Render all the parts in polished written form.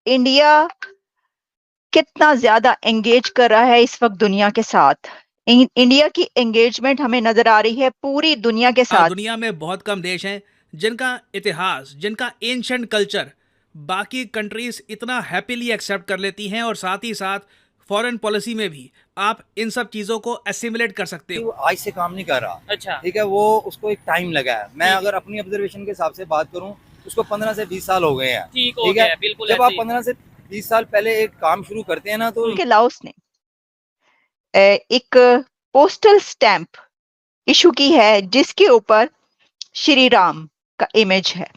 India कितना ज्यादा engage कर रहा है इस वक्त दुनिया के साथ। इंडिया की एंगेजमेंट हमें नजर आ रही है पूरी दुनिया के साथ। दुनिया में बहुत कम देश हैं जिनका इतिहास, जिनका एंशंट कल्चर बाकी कंट्रीज इतना हैप्पीली एक्सेप्ट कर लेती हैं, और साथ ही साथ फॉरेन पॉलिसी में भी आप इन सब चीज़ों को एसिमिलेट कर सकते हो। वो आज से काम नहीं कर रहा। अच्छा, ठीक है, वो उसको एक टाइम लगा है। मैं अगर अपनी ऑब्जर्वेशन के हिसाब से बात करूं, उसको 15 से 20 साल हो गए हैं। ठीक हो गया, बिल्कुल। जब आप 15 से 20 साल पहले एक काम शुरू करते हैं ना, तो उनके लाओस ने एक पोस्टल स्टैंप इशू की है जिसके ऊपर श्री राम का इमेज है,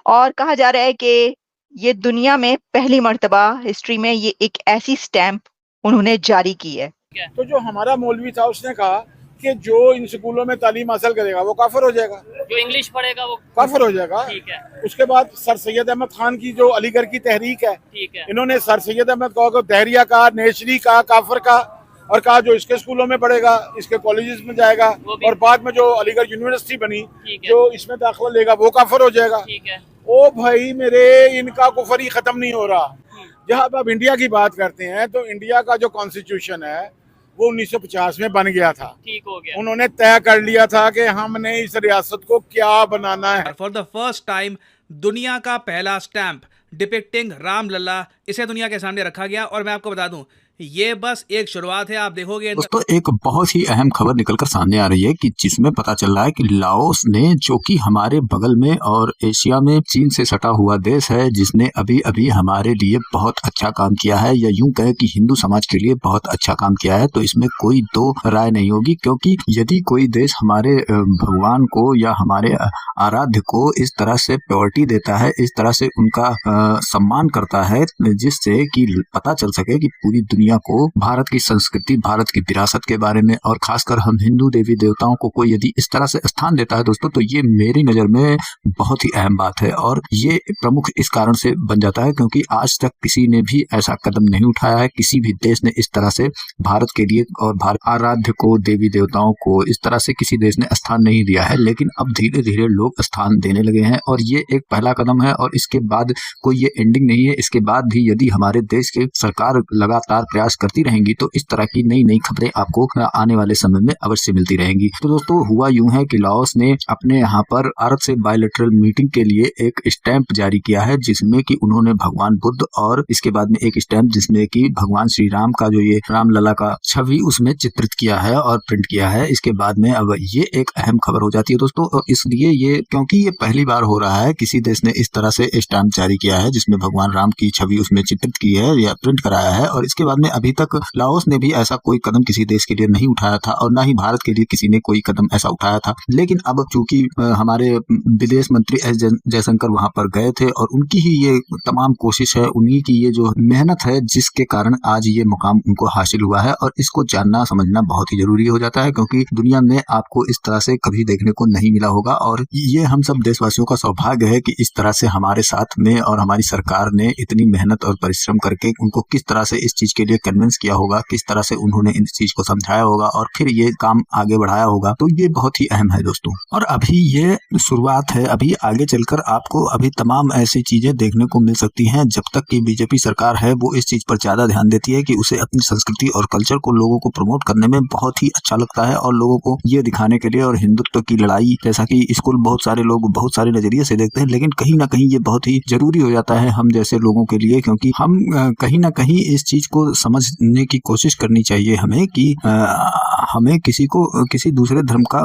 और कहा जा रहा है कि ये दुनिया में पहली मर्तबा हिस्ट्री में ये एक ऐसी स्टैंप उन्होंने जारी की है। तो जो हमारा मौलवी था उसने कहा कि जो इन स्कूलों में तालीम हासिल करेगा वो काफिर हो जाएगा, जो इंग्लिश पढ़ेगा वो काफिर हो जाएगा। ठीक है, उसके बाद सर सैयद अहमद खान की जो अलीगढ़ की तहरीक है, ठीक है। इन्होंने सर सैयद अहमद को दहरिया का, नेशरी का, काफिर का, और कहा जो इसके स्कूलों में पढ़ेगा इसके कॉलेजेस में जाएगा, और बाद में जो अलीगढ़ यूनिवर्सिटी बनी जो इसमें दाखिला लेगा वो काफिर हो जाएगा। ठीक है। ओ भाई मेरे, इनका कुफर ही खत्म नहीं हो रहा। जहाँ आप इंडिया की बात करते हैं तो इंडिया का जो कॉन्स्टिट्यूशन है वो 1950 में बन गया था। ठीक हो गया। उन्होंने तय कर लिया था कि हमने इस रियासत को क्या बनाना है। फॉर द फर्स्ट टाइम दुनिया का पहला स्टैंप डिपिक्टिंग रामलला इसे दुनिया के सामने रखा गया। और मैं आपको बता दूं, ये बस एक शुरुआत है। आप देखोगे दोस्तों, एक बहुत ही अहम खबर निकलकर सामने आ रही है कि जिसमें पता चल रहा है कि लाओस ने, जो कि हमारे बगल में और एशिया में चीन से सटा हुआ देश है, जिसने अभी अभी हमारे लिए बहुत अच्छा काम किया है, या यूं कहे कि हिंदू समाज के लिए बहुत अच्छा काम किया है, तो इसमें कोई दो राय नहीं होगी। क्योंकि यदि कोई देश हमारे भगवान को या हमारे आराध्य को इस तरह से प्रायोरिटी देता है, इस तरह से उनका सम्मान करता है, जिससे कि पता चल सके कि पूरी दुनिया को भारत की संस्कृति, भारत की विरासत के बारे में, और खासकर हम हिंदू देवी देवताओं को कोई यदि इस तरह से स्थान देता है दोस्तों, तो ये मेरी नजर में बहुत ही अहम बात है। और ये प्रमुख इस कारण से बन जाता है क्योंकि आज तक किसी ने भी ऐसा कदम नहीं उठाया है, किसी भी देश ने इस तरह से भारत के लिए और भारत आराध्य को, देवी देवताओं को इस तरह से किसी देश ने स्थान नहीं दिया है। लेकिन अब धीरे धीरे लोग स्थान देने लगे हैं, और ये एक पहला कदम है, और इसके बाद कोई ये एंडिंग नहीं है। इसके बाद भी यदि हमारे देश के सरकार लगातार प्रयास करती रहेंगी तो इस तरह की नई नई खबरें आपको आने वाले समय में अवश्य मिलती रहेंगी। तो दोस्तों, हुआ यूं है कि लाओस ने अपने यहाँ पर भारत से बायलैटरल मीटिंग के लिए एक स्टैंप जारी किया है, जिसमें कि उन्होंने भगवान बुद्ध, और इसके बाद में एक स्टैंप जिसमें कि भगवान श्री राम का जो ये रामलला का छवि उसमें चित्रित किया है और प्रिंट किया है। इसके बाद में अब ये एक अहम खबर हो जाती है दोस्तों, और इसलिए ये, क्योंकि ये पहली बार हो रहा है किसी देश ने इस तरह से स्टैंप जारी किया है जिसमें भगवान राम की छवि उसमें चित्रित की है या प्रिंट कराया है। और इसके बाद में अभी तक लाओस ने भी ऐसा कोई कदम किसी देश के लिए नहीं उठाया था, और ना ही भारत के लिए किसी ने कोई कदम ऐसा उठाया था। लेकिन अब चूंकि हमारे विदेश मंत्री एस जयशंकर वहां पर गए थे, और उनकी ही ये तमाम कोशिश है, उन्हीं की ये जो मेहनत है, जिसके कारण आज ये मुकाम उनको हासिल हुआ है। और इसको जानना समझना बहुत ही जरूरी हो जाता है, क्योंकि दुनिया में आपको इस तरह से कभी देखने को नहीं मिला होगा। और ये हम सब देशवासियों का सौभाग्य है कि इस तरह से हमारे साथ में और हमारी सरकार ने इतनी मेहनत और परिश्रम करके उनको किस तरह से इस चीज के लिए कन्विंस किया होगा, किस तरह से उन्होंने इस चीज को समझाया होगा और फिर ये काम आगे बढ़ाया होगा। तो ये बहुत ही अहम है दोस्तों। और अभी ये शुरुआत है, अभी आगे चलकर आपको अभी तमाम ऐसी चीजें देखने को मिल सकती हैं। जब तक कि बीजेपी सरकार है वो इस चीज पर ज्यादा ध्यान देती है कि उसे अपनी संस्कृति और कल्चर को लोगों को प्रमोट करने में बहुत ही अच्छा लगता है, और लोगों को ये दिखाने के लिए, और हिंदुत्व की लड़ाई, जैसा कि इसको बहुत सारे लोग बहुत सारे नजरिए से देखते हैं, लेकिन कहीं ना कहीं ये बहुत ही जरूरी हो जाता है हम जैसे लोगों के लिए, क्योंकि हम कहीं ना कहीं इस चीज को समझने की कोशिश करनी चाहिए हमें कि हमें किसी दूसरे धर्म का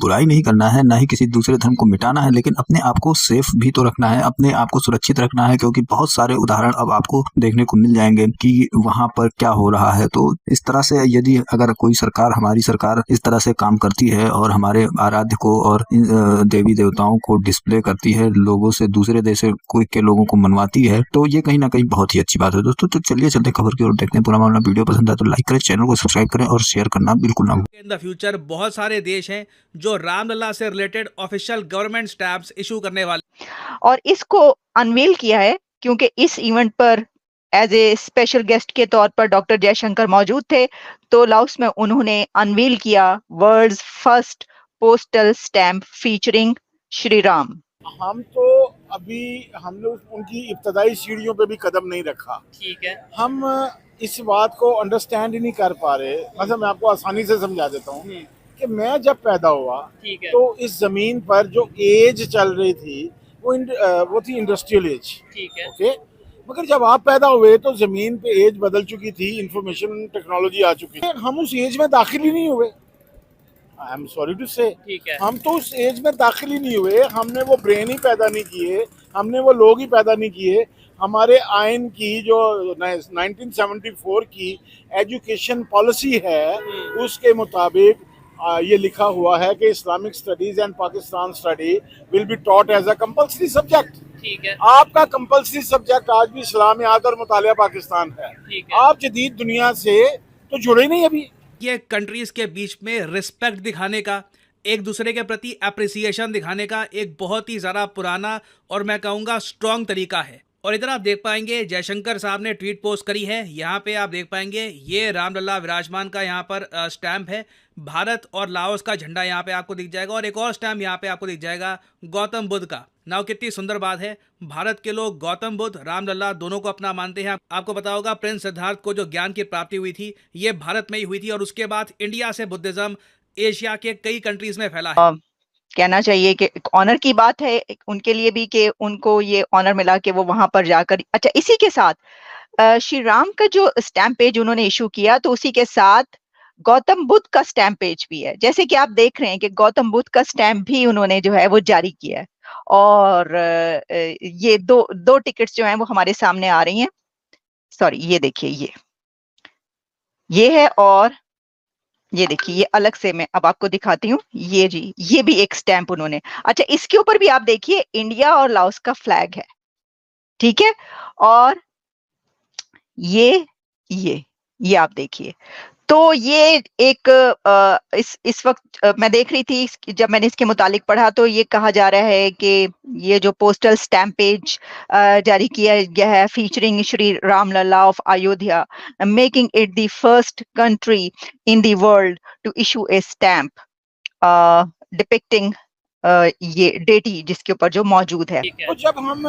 बुराई नहीं करना है, ना ही किसी दूसरे धर्म को मिटाना है, लेकिन अपने आप को सेफ भी तो रखना है, अपने आप को सुरक्षित रखना है। क्योंकि बहुत सारे उदाहरण अब आपको देखने को मिल जाएंगे कि वहां पर क्या हो रहा है। तो इस तरह से यदि अगर कोई सरकार, हमारी सरकार इस तरह से काम करती है और हमारे आराध्य को और देवी देवताओं को डिस्प्ले करती है, लोगों से, दूसरे देश के लोगों को मनवाती है, तो ये कहीं ना कहीं बहुत ही अच्छी बात है दोस्तों। तो चलिए चलते खबर की ओर, देखते हैं पूरा मामला। वीडियो पसंद आए तो लाइक करें, चैनल को सब्सक्राइब करें और शेयर करना बिल्कुल ना भूलें। इन द फ्यूचर बहुत सारे देश हैं जो रामलला से related official government stamps issue करने वाले, और इसको अनवील किया है क्योंकि इस इवेंट पर एज ए स्पेशल गेस्ट के तौर पर डॉक्टर जयशंकर मौजूद थे। तो लाओस में उन्होंने अनवील किया world's first postal stamp featuring Shri Ram. हम तो अभी हमने उनकी इब्तदाई सीढ़ियों पे भी कदम नहीं रखा। ठीक है। हम इस बात को अंडरस्टैंड ही नहीं कर पा रहे। मतलब मैं आपको आसानी से समझा देता हूँ कि मैं जब पैदा हुआ ठीक है। तो इस जमीन पर जो एज चल रही थी वो थी इंडस्ट्रियल एज। ठीक है। ओके, मगर जब आप पैदा हुए तो जमीन पे एज बदल चुकी थी, इंफॉर्मेशन टेक्नोलॉजी आ चुकी थी, हम उस एज में दाखिल ही नहीं हुए। आई एम सॉरी टू से, ठीक है। हम तो उस एज में दाखिल ही नहीं हुए। हमने वो ब्रेन ही पैदा नहीं किए, हमने वो लोग ही पैदा नहीं किए। हमारे आइन की जो 1974 की एजुकेशन पॉलिसी है उसके मुताबिक ये लिखा हुआ है कि Islamic studies and Pakistan study will be taught as a compulsory subject. ठीक है। आपका कंपल्सरी सब्जेक्ट आज भी इस्लामियात और मुतालिया पाकिस्तान है। ठीक है। आप जदीद दुनिया से तो जुड़े नहीं अभी। ये कंट्रीज के बीच में रिस्पेक्ट दिखाने का, एक दूसरे के प्रति अप्रिसिएशन दिखाने का एक बहुत ही ज़्यादा पुराना और मैं कहूँगा स्ट्रॉन्ग तरीका है। और इधर आप देख पाएंगे जयशंकर साहब ने ट्वीट पोस्ट करी है। यहाँ पे आप देख पाएंगे ये रामलला विराजमान का यहाँ पर स्टैम्प है। भारत और लाओस का झंडा यहाँ पे आपको दिख जाएगा और एक और स्टैम्प यहाँ पे आपको दिख जाएगा गौतम बुद्ध का। नाउ कितनी सुंदर बात है, भारत के लोग गौतम बुद्ध, रामलला दोनों को अपना मानते हैं। आपको पता होगा प्रिंस सिद्धार्थ को जो ज्ञान की प्राप्ति हुई थी ये भारत में ही हुई थी और उसके बाद इंडिया से बुद्धिज्म एशिया के कई कंट्रीज में फैला है। कहना चाहिए कि ऑनर की बात है उनके लिए भी कि उनको ये ऑनर मिला कि वो वहां पर जाकर। अच्छा, इसी के साथ श्री राम का जो स्टैम्प पेज उन्होंने इशू किया तो उसी के साथ गौतम बुद्ध का स्टैम्प पेज भी है। जैसे कि आप देख रहे हैं कि गौतम बुद्ध का स्टैम्प भी उन्होंने जो है वो जारी किया है और ये दो टिकट्स जो हैं वो हमारे सामने आ रही हैं। सॉरी, ये देखिए, ये है और ये देखिए, ये अलग से मैं अब आपको दिखाती हूँ। ये जी, ये भी एक स्टैम्प उन्होंने। अच्छा, इसके ऊपर भी आप देखिए इंडिया और लाओस का फ्लैग है, ठीक है। और ये आप देखिए, तो ये एक इस वक्त मैं देख रही थी, जब मैंने इसके मुतालिक पढ़ा तो ये कहा जा रहा है कि ये जो पोस्टल स्टैम्प पेज जारी किया गया है featuring Shri Ramlalla of Ayodhya, making it the first country in the world to issue a stamp depicting ये डेटी जिसके ऊपर जो मौजूद है। तो जब हम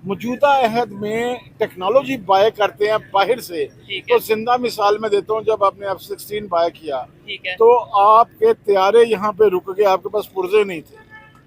मौजूदा अहद में टेक्नोलॉजी बाय करते हैं बाहर से, तो जिंदा मिसाल में देता हूँ, जब आपने F-16 बाय किया तो आपके तैयारे यहाँ पे रुक गए, आपके पास पुर्जे नहीं थे।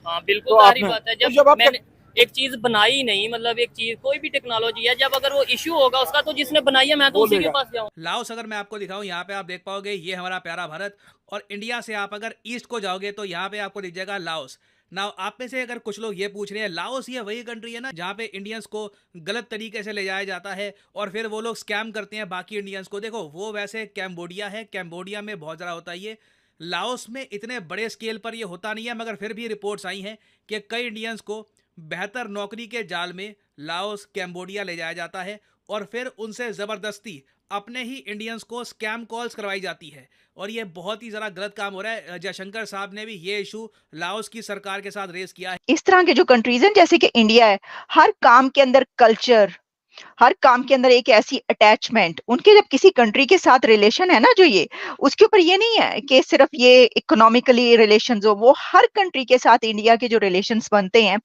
हाँ बिल्कुल, सारी बात है। जब मैंने एक चीज बनाई नहीं, मतलब एक चीज कोई भी टेक्नोलॉजी है, जब अगर वो इश्यू होगा उसका तो जिसने बनाई है मैं तो उसी के पास जाऊँ। लाओस अगर मैं आपको दिखाऊं, यहाँ पे आप देख पाओगे ये हमारा प्यारा भारत और इंडिया से आप अगर ईस्ट को जाओगे तो यहाँ पे आपको दिख जाएगा लाओस। नाउ आप में से अगर कुछ लोग ये पूछ रहे हैं लाओस ये वही कंट्री है ना जहाँ पे इंडियंस को गलत तरीके से ले जाया जाता है और फिर वो लोग स्कैम करते हैं बाकी इंडियंस को। देखो वो वैसे कैम्बोडिया है, कैम्बोडिया में बहुत ज़्यादा होता है ये। लाओस में इतने बड़े स्केल पर ये होता नहीं है, मगर फिर भी रिपोर्ट्स आई हैं कि कई इंडियंस को बेहतर नौकरी के जाल में लाओस, कैम्बोडिया ले जाया जाता है और फिर उनसे ज़बरदस्ती अपने ही इंडियंस को स्कैम कॉल्स करवाई जाती है और ये बहुत ही ज़रा गलत काम हो रहा है। जयशंकर साहब ने भी ये इशू लाओस की सरकार के साथ रेज किया है। इस तरह के जो कंट्रीज हैं जैसे कि इंडिया है, हर काम के अंदर कल्चर, हर काम के अंदर एक ऐसी अटैचमेंट, उनके जब किसी कंट्री के साथ रिलेशन है ना जो ये, उसके ऊपर ये नहीं है कि सिर्फ ये इकोनॉमिकली रिलेशंस हो, वो हर कंट्री के साथ इंडिया के जो रिलेशंस बनते हैं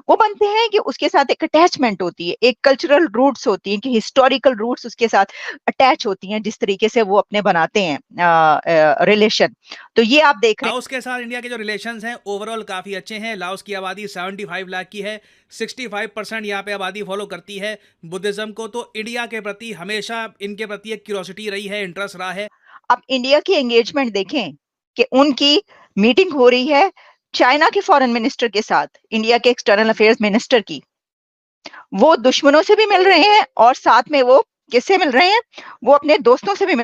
वो बनते हैं कि उसके साथ एक अटैचमेंट होती है, एक कल्चरल रूट्स होती हैं, कि हिस्टोरिकल रूट्स उसके साथ अटैच होती हैं, जिस तरीके से वो अपने बनाते हैं रिलेशन। तो ये आप देख रहे हैं लाओस के साथ इंडिया के जो रिलेशंस हैं ओवरऑल काफ़ी अच्छे हैं। लाओस की आबादी 75 लाख की है, 65% यहाँ पे आबादी फॉलो करती है बुद्धिज्म को। तो इंडिया के प्रति हमेशा इनके प्रति एक क्यूरियोसिटी रही है, इंटरेस्ट रहा है। अब इंडिया की एंगेजमेंट देखें कि उनकी मीटिंग हो रही है चाइना के फॉरेन मिनिस्टर के साथ, इंडिया के एक्सटर्नल अफेयर्स मिनिस्टर की। वो दुश्मनों से भी मिल रहे हैं और साथ में वो किससे मिल रहे हैं, वो अपने दोस्तों से भी